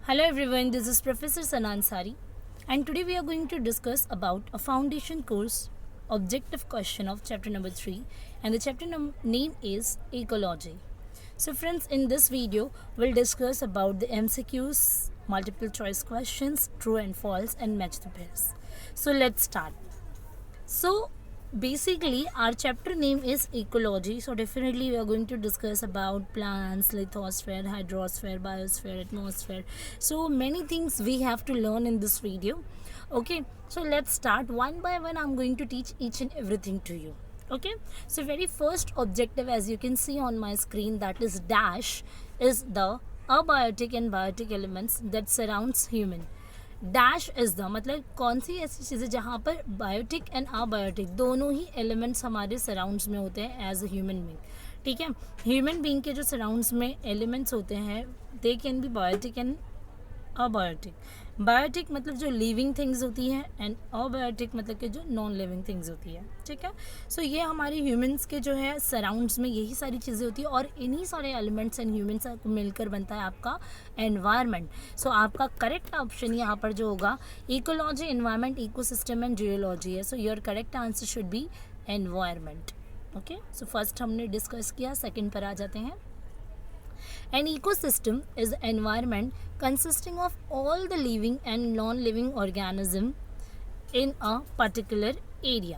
Hello everyone, this is Professor Sanan Sari, and today we are going to discuss about a foundation course objective question of chapter number 3, and the chapter name is ecology. So friends, in this video we'll discuss about the MCQs, multiple choice questions, true and false, and match the pairs. So let's start. So basically our chapter name is ecology, so definitely we are going to discuss about plants, lithosphere, hydrosphere, biosphere, atmosphere. So many things we have to learn in this video. Okay, so let's start one by one. I'm going to teach each and everything to you. Okay, so very first objective, as you can see on my screen, that is dash, is the abiotic and biotic elements that surrounds human. Dash is the मतलब कौन सी ऐसी चीज़ें जहाँ पर biotic and abiotic दोनों ही elements हमारे surrounds में होते हैं एज अ ह्यूमन बींग. ठीक है, ह्यूमन बींग के जो सराउंड्स में एलिमेंट्स होते हैं they can be biotic and abiotic. Biotic मतलब जो लिविंग थिंग्स होती हैं एंड अबायोटिक मतलब कि जो नॉन लिविंग थिंग्स होती है. ठीक है, सो ये हमारे ह्यूमंस के जो है सराउंड्स में यही सारी चीज़ें होती है और इन्हीं सारे एलिमेंट्स एंड ह्यूमंस को मिलकर बनता है आपका एनवायरनमेंट. सो आपका करेक्ट ऑप्शन यहाँ पर जो होगा ecology, environment, ecosystem and geology है. So your correct answer should be environment. Okay, so first हमने डिस्कस किया, सेकेंड पर आ जाते हैं. An ecosystem is the environment consisting of all the living and non-living organisms in a particular area.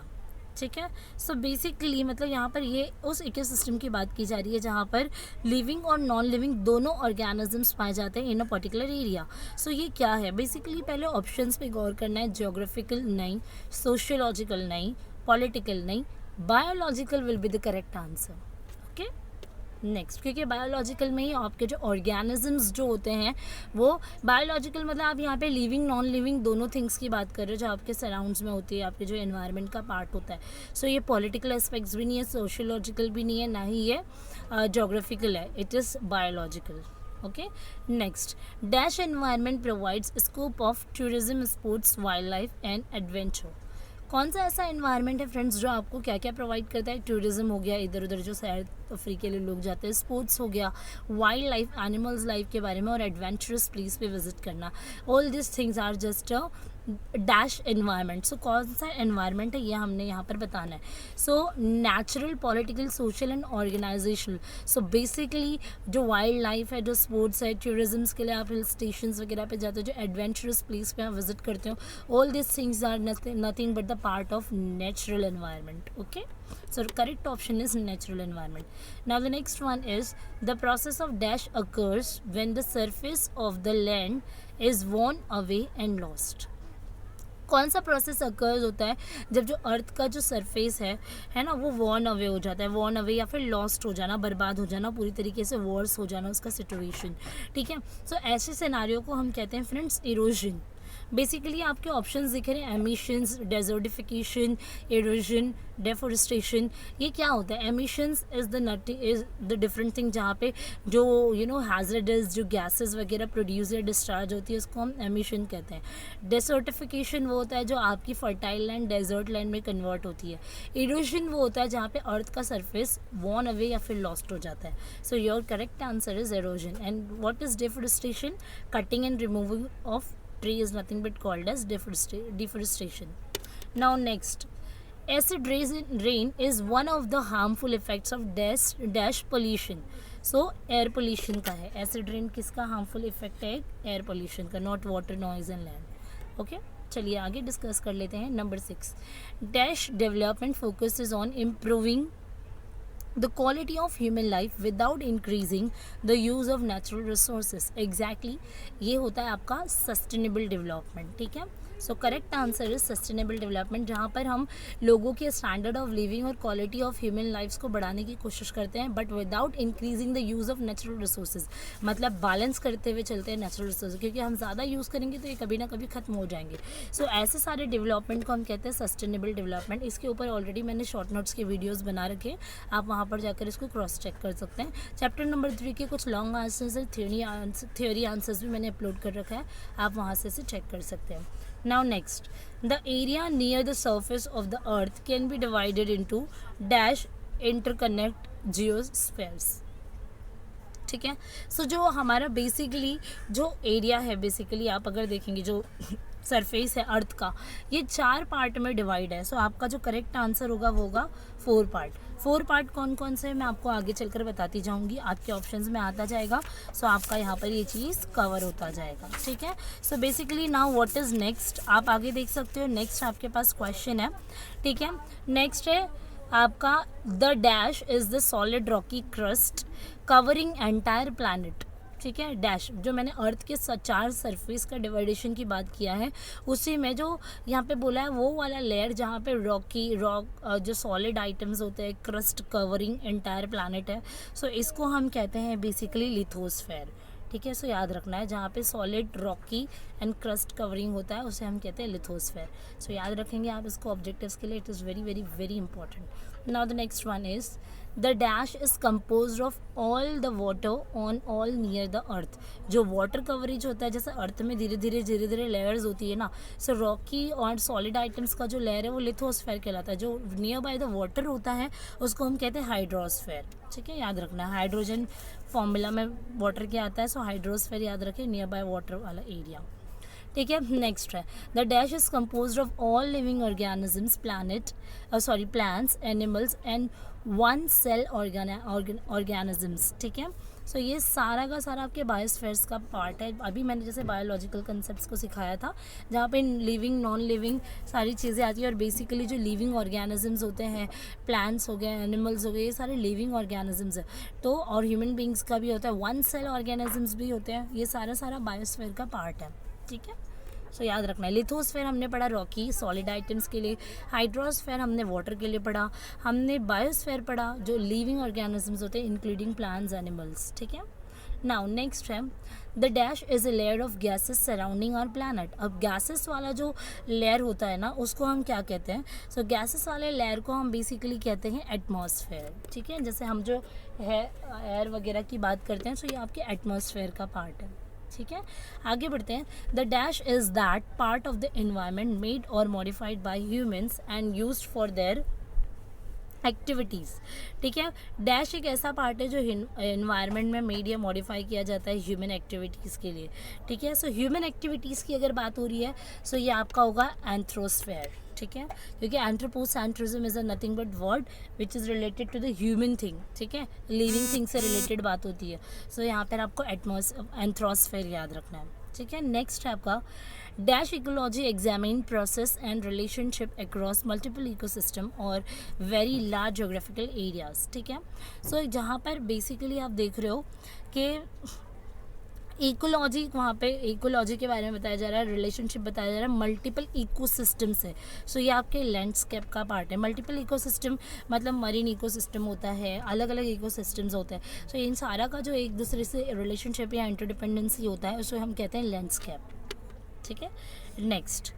ठीक है, so basically मतलब यहाँ पर ये उस इकोसिस्टम की बात की जा रही है जहाँ पर लिविंग और नॉन लिविंग दोनों ऑर्गेनिजम्स पाए जाते हैं इन अ पर्टिकुलर एरिया. सो ये क्या है बेसिकली, पहले ऑप्शंस पे गौर करना है. ज्योग्राफिकल नहीं, सोशियोलॉजिकल नहीं, पॉलिटिकल नहीं, biological will be the correct answer. Okay, next, क्योंकि बायोलॉजिकल में ही आपके जो ऑर्गेनिजम्स जो होते हैं वो बायोलॉजिकल मतलब आप यहाँ पे लिविंग नॉन लिविंग दोनों थिंग्स की बात कर रहे हो जो आपके सराउंड्स में होती है, आपके जो एनवायरनमेंट का पार्ट होता है. सो ये पॉलिटिकल एस्पेक्ट्स भी नहीं है, सोशियोलॉजिकल भी नहीं है, ना ही ये जोग्राफिकल है, it is biological. Okay, next, dash environment provides scope of tourism, sports, wild life and adventure. कौन सा ऐसा एनवायरनमेंट है फ्रेंड्स जो आपको क्या क्या प्रोवाइड करता है? टूरिज्म हो गया, इधर उधर जो सैर तफरी के लिए लोग जाते हैं, स्पोर्ट्स हो गया, वाइल्ड लाइफ, एनिमल्स लाइफ के बारे में, और एडवेंचरस प्लेस पे विजिट करना. All this things are just a dash environment. So कौन सा एनवायरनमेंट है ये हमने यहाँ पर बताना है. So natural, political, social and organisational. So basically जो वाइल्ड लाइफ है, जो स्पोर्ट्स है, टूरिज्म्स के लिए आप हिल स्टेशन वगैरह पे जाते हो, जो एडवेंचरस प्लेस पे आप विजिट करते हो, all this things are nothing but the part of natural environment. Okay, so correct option is natural environment. Now the next one is the process of dash occurs when the surface of the land is worn away and lost. कौन सा process occurs होता है जब जो अर्थ का जो surface है ना, वो वॉर्न अवे हो जाता है. वॉर्न अवे या फिर लॉस्ट हो जाना, बर्बाद हो जाना, पूरी तरीके से वर्स हो जाना उसका सिचुएशन. ठीक है, सो ऐसे सिनारियो को हम कहते हैं फ्रेंड्स इरोजन. बेसिकली आपके ऑप्शंस दिख रहे हैं, एमिशंस, डेजर्टिफिकेशन, इरोजन, डेफोरेस्टेशन. ये क्या होता है? Emissions is the different thing जहाँ पे जो हैजर्डस जो गैसेस वगैरह प्रोड्यूस या डिस्चार्ज होती है उसको हम एमिशन कहते हैं. डेसर्टिफिकेशन वो होता है जो आपकी फर्टाइल लैंड डेजर्ट लैंड में कन्वर्ट होती है. इरोजन वो होता है जहाँ पे अर्थ का सरफेस वॉर्न अवे या फिर लॉस्ट हो जाता है. So your correct answer is erosion. And what is deforestation? Cutting and removing of tree is nothing but called as deforestation. Now next, acid rain is one of the harmful effects of dash pollution. So air pollution का है. acid rain किसका harmful effect है? air pollution का, not water, noise and land. Okay, चलिए आगे discuss कर लेते हैं. Number 6, dash development focuses on improving the quality of human life without increasing the use of natural resources. Exactly, ये होता है आपका सस्टेनेबल डेवलपमेंट. ठीक है, so correct answer is sustainable development, जहाँ पर हम लोगों के स्टैंडर्ड ऑफ लिविंग और क्वालिटी ऑफ ह्यूमन लाइफ्स को बढ़ाने की कोशिश करते हैं, but without increasing the use of natural resources. मतलब बैलेंस करते हुए चलते हैं नेचुरल रिसोर्सेज, क्योंकि हम ज़्यादा यूज़ करेंगे तो ये कभी ना कभी खत्म हो जाएंगे. सो ऐसे सारे डेवलपमेंट को हम कहते हैं सस्टेनेबल डेवलपमेंट. इसके ऊपर ऑलरेडी मैंने शॉर्ट नोट्स के वीडियोज़ बना रखे, आप वहाँ पर जाकर इसको क्रॉस चेक कर सकते हैं. चैप्टर नंबर 3 के कुछ लॉन्ग आंसर्स और थ्योरी आंसर्स भी मैंने अपलोड कर रखा है, आप वहाँ से इसे चेक कर सकते हैं. Now next, the area near the surface of the earth can be divided into dash interconnect geospheres. ठीक है। सो जो हमारा बेसिकली जो एरिया है, बेसिकली आप अगर देखेंगे जो सरफेस है अर्थ का, ये 4 पार्ट में डिवाइड है। सो आपका जो करेक्ट आंसर होगा वो होगा 4 पार्ट। 4 पार्ट कौन कौन से हैं मैं आपको आगे चलकर बताती जाऊंगी, आपके ऑप्शंस में आता जाएगा। सो आपका यहाँ पर ये चीज़ कवर होता जाएगा, ठीक है। So basically now what is next, आप आगे देख सकते हो। नेक्स्ट आपके पास क्वेश्चन है, ठीक है। नेक्स्ट है आपका the dash is the solid Rocky crust covering entire planet, ठीक है। डैश जो मैंने अर्थ के 4 सरफेस का डिवाइडेशन की बात किया है, उसी में जो यहाँ पे बोला है वो वाला लेयर जहाँ पे रॉक जो सॉलिड आइटम्स होते हैं, क्रस्ट कवरिंग एंटायर प्लैनेट है। सो इसको हम कहते हैं बेसिकली लिथोस्फेयर, ठीक है। सो याद रखना है, जहाँ पे solid Rocky and crust covering होता है उसे हम कहते हैं लिथोस्फेयर। सो याद रखेंगे आप इसको ऑब्जेक्टिव्स के लिए, it is very very very important. Now the next one is the dash is compose of all the water on all near the earth. जो वाटर कवरेज होता है, जैसे अर्थ में धीरे धीरे लेयर्स होती है ना, सो रॉकी और सॉलिड आइटम्स का जो लेयर है वो लिथोस्फेयर कहलाता है। जो नियर बाय द वाटर होता है उसको हम कहते हैं हाइड्रोस्फेयर, ठीक है। याद रखना है, हाइड्रोजन फॉर्मूला में वाटर क्या आता है, सो हाइड्रोस्फेयर याद रखें, नियर बाय वाटर वाला एरिया, ठीक है। नेक्स्ट है the dash is compose of all living organisms plants animals and one cell organisms, ठीक है। सो ये सारा का सारा आपके बायोस्फेयर्स का पार्ट है। अभी मैंने जैसे बायोलॉजिकल कंसेप्ट्स को सिखाया था, जहाँ पे लिविंग नॉन लिविंग सारी चीज़ें आती है। और बेसिकली जो लिविंग ऑर्गेनिजम्स होते हैं, प्लांट्स हो गए, एनिमल्स हो गए, ये सारे लिविंग ऑर्गेनिजम्स है। तो और ह्यूमन बींग्स का भी होता है, वन सेल ऑर्गेनिजम्स भी होते हैं। ये सारा बायोस्फेयर का पार्ट है, ठीक है। सो याद रखना है, लिथोस्फेयर हमने पढ़ा रॉकी सॉलिड आइटम्स के लिए, हाइड्रोस्फेयर हमने वाटर के लिए पढ़ा, हमने बायोस्फेयर पढ़ा जो लिविंग ऑर्गेनिजम्स होते हैं इंक्लूडिंग प्लांट्स एनिमल्स, ठीक है। नाउ नेक्स्ट है the dash is a layer of gases surrounding our planet. अब गैसेस वाला जो लेयर होता है ना, उसको हम क्या कहते हैं, सो गैसेस वाले लेयर को हम बेसिकली कहते हैं एटमॉस्फेयर, ठीक है। जैसे हम जो है एयर वगैरह की बात करते हैं, सो ये आपके एटमॉस्फेयर का पार्ट है, ठीक है। आगे बढ़ते हैं, the dash is that part of the environment made और modified by humans and used for their activities, ठीक है। डैश एक ऐसा पार्ट है जो एनवायरनमेंट में मेड या मॉडिफाई किया जाता है ह्यूमन एक्टिविटीज़ के लिए, ठीक है। सो ह्यूमन एक्टिविटीज़ की अगर बात हो रही है, सो ये आपका होगा एंथ्रोस्फेयर, ठीक है। क्योंकि anthropocentrism is a nothing but word which is related to the human thing, ठीक है। लिविंग थिंग से रिलेटेड बात होती है। सो यहाँ पर आपको एंथ्रोस्फेयर याद रखना है, ठीक है। नेक्स्ट है आपका dash ecology examine process and relationship across multiple ecosystem और वेरी लार्ज जोग्राफिकल एरियाज, ठीक है। सो जहाँ पर बेसिकली आप देख रहे हो कि इकोलॉजी, वहाँ पे इकोलॉजी के बारे में बताया जा रहा है, रिलेशनशिप बताया जा रहा है मल्टीपल इकोसिस्टम से। सो ये आपके लैंडस्केप का पार्ट है। मल्टीपल इकोसिस्टम मतलब मरीन इकोसिस्टम होता है, अलग अलग इकोसिस्टम्स होते हैं। सो इन सारा का जो एक दूसरे से रिलेशनशिप या इंटरडिपेंडेंसी होता है उसे हम कहते हैं लैंडस्केप, ठीक है। Next,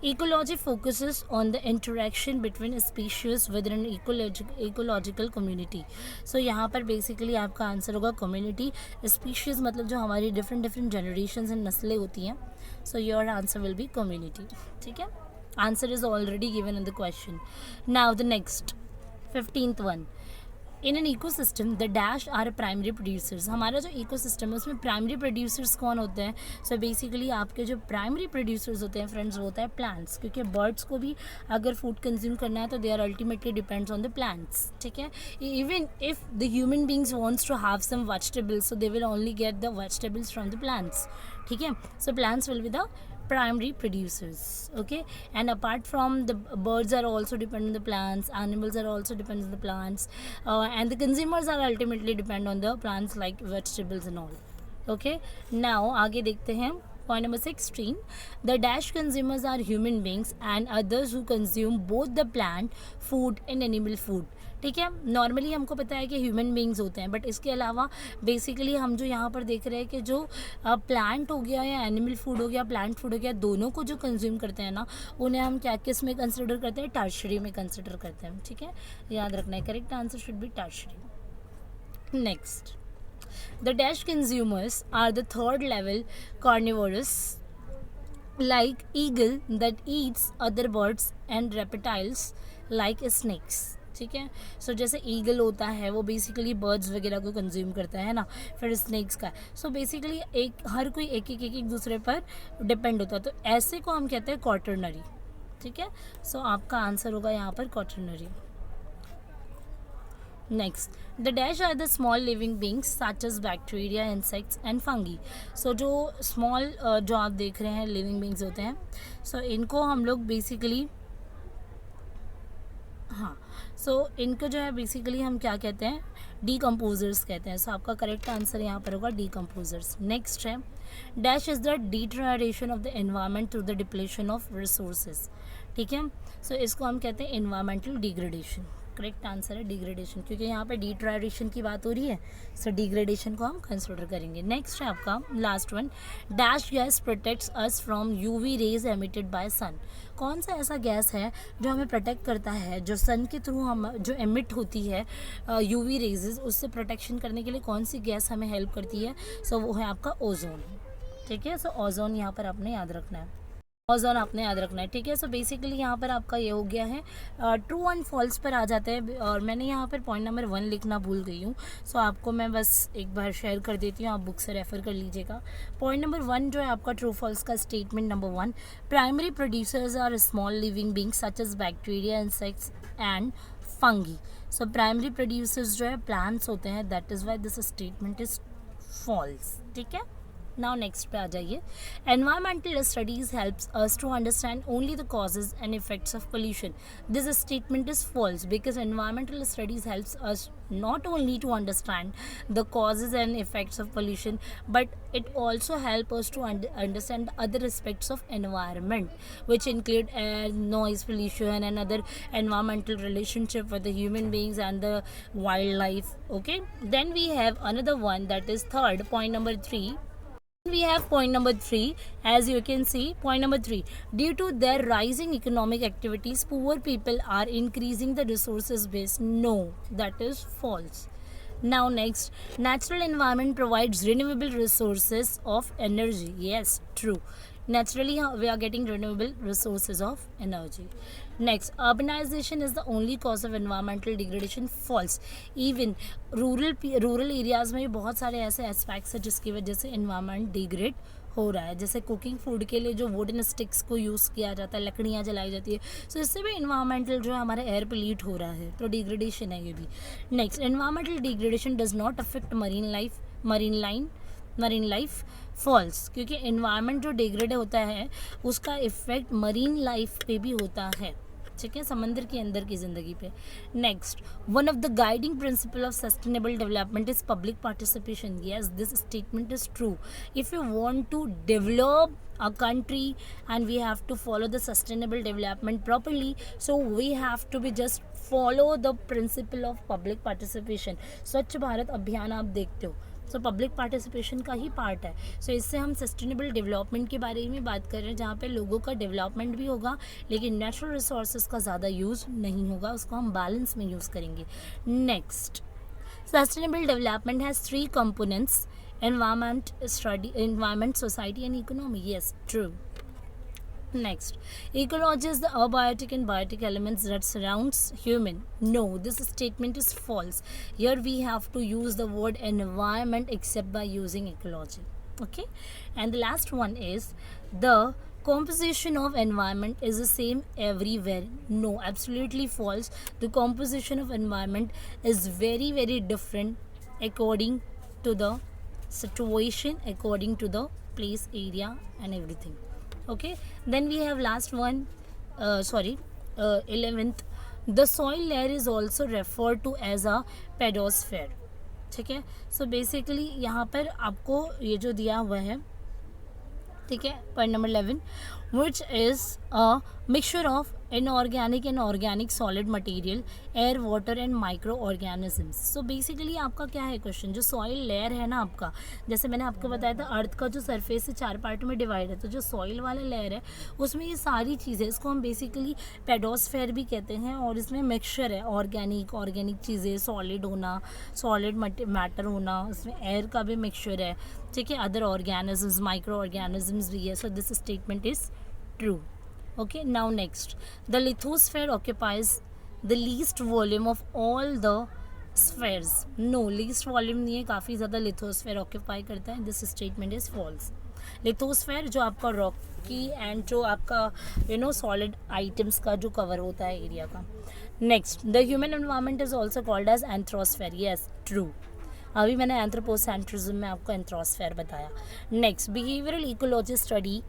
ecology focuses on the interaction between species within an ecological community. So यहाँ पर बेसिकली आपका आंसर होगा कम्युनिटी। स्पीशीज़ मतलब जो हमारी डिफरेंट जनरेशंस एंड नस्लें होती हैं। So your answer will be community, ठीक है। Answer is already given in the question. Now the next 15th one, in an ecosystem the dash are primary producers. हमारा जो इकोसिस्टम है उसमें प्राइमरी प्रोड्यूसर्स कौन होते हैं, सो बेसिकली आपके जो प्राइमरी प्रोड्यूसर्स होते हैं फ्रेंड्स, वो होता है प्लांट्स। क्योंकि बर्ड्स को भी अगर फूड कंज्यूम करना है तो they are ultimately depends on the plants, ठीक है। Even if the human beings wants to have some vegetables, so they will only get the vegetables from the plants, ठीक है। So plants will be the primary producers, okay. And apart from the birds are also dependent on the plants, animals are also dependent on the plants, and the consumers are ultimately depend on the plants like vegetables and all, okay. Now आगे देखते हैं point number 16, the dash consumers are human beings and others who consume both the plant food and animal food, ठीक है। Normally हमको पता है कि human beings होते हैं, बट इसके अलावा बेसिकली हम जो यहाँ पर देख रहे हैं कि जो प्लांट हो गया या एनिमल फूड हो गया, प्लांट फूड हो गया, दोनों को जो कंज्यूम करते हैं ना, उन्हें हम क्या किस में कंसिडर करते हैं, टर्शरी में कंसिडर करते हैं, ठीक है। याद रखना है, correct answer should be tertiary. Next, the dash consumers are the third level carnivorous like eagle that eats other birds and reptiles like snakes, ठीक है। सो जैसे ईगल होता है वो बेसिकली बर्ड्स वगैरह को कंज्यूम करता है ना, फिर स्नेक्स का। सो बेसिकली हर कोई एक दूसरे पर डिपेंड होता है, तो ऐसे को हम कहते हैं क्वाटरनरी, ठीक है। सो आपका आंसर होगा यहाँ पर quaternary. Next, the dash are the small living beings such as bacteria, insects and fungi. So जो स्मॉल जो आप देख रहे हैं लिविंग बींग्स होते हैं, सो इनको हम लोग बेसिकली, हाँ, सो इनको जो है बेसिकली हम क्या कहते हैं, डीकम्पोजर्स कहते हैं। सो आपका करेक्ट आंसर यहाँ पर होगा डीकम्पोजर्स। नेक्स्ट है, dash is the deterioration of the environment through the depletion of resources, ठीक है। सो इसको हम कहते हैं एनवायरमेंटल डिग्रेडेशन। करेक्ट आंसर है डिग्रेडेशन, क्योंकि यहाँ पे डिट्रायरेशन की बात हो रही है, सो डिग्रेडेशन को हम कंसिडर करेंगे। नेक्स्ट है आपका last one, dash gas protects us from UV rays emitted by sun. कौन सा ऐसा गैस है जो हमें प्रोटेक्ट करता है, जो सन के थ्रू हम जो एमिट होती है यूवी रेजेस, उससे प्रोटेक्शन करने के लिए कौन सी गैस हमें हेल्प करती है? सो वो है आपका ओजोन, ठीक है। सो ओजोन यहाँ पर आपने याद रखना है, ओजोन आपने याद रखना है, ठीक है। सो बेसिकली यहाँ पर आपका ये हो गया है, ट्रू एंड फॉल्स पर आ जाते हैं। और मैंने यहाँ पर पॉइंट नंबर 1 लिखना भूल गई हूँ, सो आपको मैं बस एक बार शेयर कर देती हूँ, आप बुक से रेफर कर लीजिएगा। पॉइंट नंबर 1 जो है आपका ट्रू फॉल्स का statement number 1, primary producers are small living beings such as bacteria, insects and fungi. So primary producers जो है प्लांट्स होते हैं, that is why this statement is false, ठीक है। नाउ नेक्स्ट पे आ जाइए, environmental studies helps us to understand only the causes and effects of pollution. This statement is false because environmental studies helps us not only to understand the causes and effects of pollution, but it also help us to understand the other aspects of environment, which include air, noise pollution and other environmental relationship with the human beings and the wildlife. Okay, then we have another one, that is third, point number 3. We have point number 3, as you can see, point number 3, due to their rising economic activities, poor people are increasing the resources base. No, that is false. Now next, natural environment provides renewable resources of energy. Yes, true. Naturally we are getting renewable resources of energy. Next, urbanization is the only cause of environmental degradation. False. Even rural areas में भी बहुत सारे ऐसे aspects हैं जिसकी वजह से environment degrade हो रहा है, जैसे कुकिंग फूड के लिए जो वुडन स्टिक्स को यूज़ किया जाता है, लकड़ियाँ जलाई जाती है, सो इससे भी एनवायरमेंटल जो है हमारा एयर पोल्यूट हो रहा है, तो डिग्रेडेशन है ये भी। Next, environmental degradation does not affect marine life. False, क्योंकि एनवायरनमेंट जो डिग्रेड होता है उसका इफेक्ट मरीन लाइफ पे भी होता है, ठीक है, समंदर के अंदर की ज़िंदगी पे। Next, one of the guiding principle of sustainable development is public participation. Yes, this statement is true. If you want to develop a country and we have to follow the sustainable development properly, so we have to be just follow the principle of public participation. स्वच्छ भारत अभियान आप देखते हो, so public participation का ही part है। सो इससे हम sustainable development के बारे में बात कर रहे हैं, जहाँ पे लोगों का डेवलपमेंट भी होगा लेकिन नेचुरल रिसोर्सेज का ज़्यादा यूज़ नहीं होगा, उसको हम बैलेंस में यूज़ करेंगे। Next, sustainable development has 3 components, environment, society and economy. Yes, true. Next, ecology is the abiotic and biotic elements that surrounds human. No, this statement is false. Here we have to use the word environment except by using ecology. Okay, and the last one is the composition of environment is the same everywhere. No, absolutely false. The composition of environment is very, very different according to the situation, according to the place, area and everything. Okay, then we have last one, 11th, the soil layer is also referred to as a pedosphere. ठीक है, so basically यहाँ पर आपको ये जो दिया हुआ है, ठीक है, point number 11, which is a mixture of inorganic and organic solid material, air, water and microorganisms. So basically आपका क्या है क्वेश्चन, जो सॉइल लेयर है ना आपका, जैसे मैंने आपको बताया था अर्थ का जो सरफेस है 4 पार्ट में डिवाइड है, तो जो सॉइल वाला लेयर है उसमें ये सारी चीज़ें, इसको हम बेसिकली पेडोस्फेयर भी कहते हैं, और इसमें मिक्सचर है, ऑर्गेनिक चीज़ें, सॉलिड होना, सॉलिड मैटर होना, उसमें एयर का भी मिक्सचर है, ठीक है, अदर ऑर्गेनिजम्स, माइक्रो ऑर्गेनिजम्स भी है। So this statement is true. Okay, now next, the lithosphere occupies the least volume of all the spheres. No, least volume नहीं है, काफ़ी ज़्यादा लिथोस्फेयर ऑक्यूपाई करता है. This statement is false. Lithosphere जो आपका रॉकी एंड जो आपका सॉलिड आइटम्स का जो कवर होता है एरिया का. Next, the human environment is also called as anthrosphere. Yes, true. अभी मैंने एंथ्रोपोसेंट्रिज्म में आपको एंथ्रोस्फेयर बताया. Next, behavioural ecology study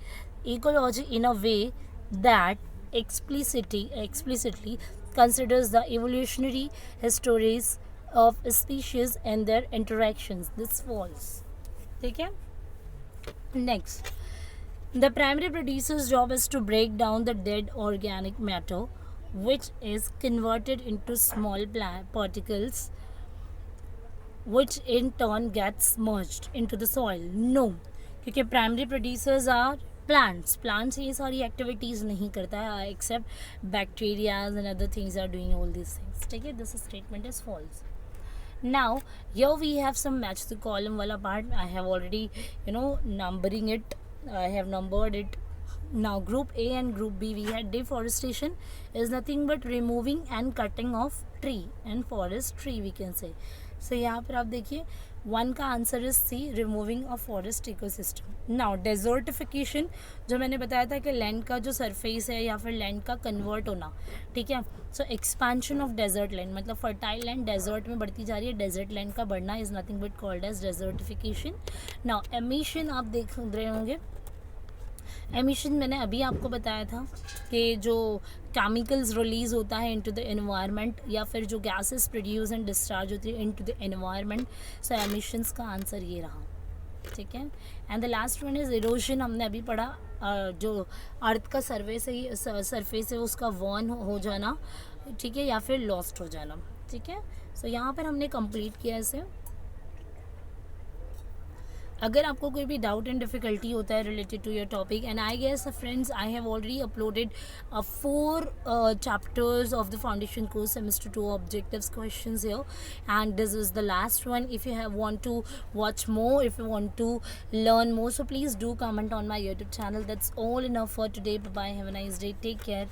ecology in a way that explicitly considers the evolutionary histories of species and their interactions. This false. ठीक है. Next, the primary producer's job is to break down the dead organic matter, which is converted into small particles, which in turn gets merged into the soil. No, क्योंकि primary producers are plants ये सारी activities नहीं करता है except bacterias and other things are doing all this things. ठीक है, this statement is false. Now here we have some match the column वाला part. I have already numbering it. I have numbered it. Now group A and group B, we had deforestation is nothing but removing and cutting of tree and forest tree we can say. So यहाँ पर आप देखिए 1 का answer is C, removing of forest ecosystem. Now desertification, जो मैंने बताया था कि लैंड का जो सरफेस है या फिर लैंड का कन्वर्ट होना. ठीक है, so expansion of desert land मतलब फर्टाइल लैंड डेजर्ट में बढ़ती जा रही है. डेजर्ट लैंड का बढ़ना is nothing but called as desertification. Now emission आप देख रहे होंगे. एमिशन मैंने अभी आपको बताया था कि जो केमिकल्स रिलीज़ होता है इनटू द एनवायरनमेंट या फिर जो गैसेस प्रोड्यूस एंड डिस्चार्ज होती है into the environment. So emissions का आंसर ये रहा. ठीक है, and the last one is erosion. हमने अभी पढ़ा जो अर्थ का सरफेस है उसका वॉर्न हो जाना. ठीक है, या फिर लॉस्ट हो जाना. ठीक है, सो यहाँ पर हमने कंप्लीट किया इसे. अगर आपको कोई भी डाउट एंड डिफ़िकल्टी होता है related to your topic, and I guess friends I have already uploaded 4 chapters of the foundation course semester 2 objectives questions here, and this is the last one. If you want to watch more, if you want to learn more, so please do comment on my YouTube channel. That's all enough for today. Bye bye, have a nice day, take care.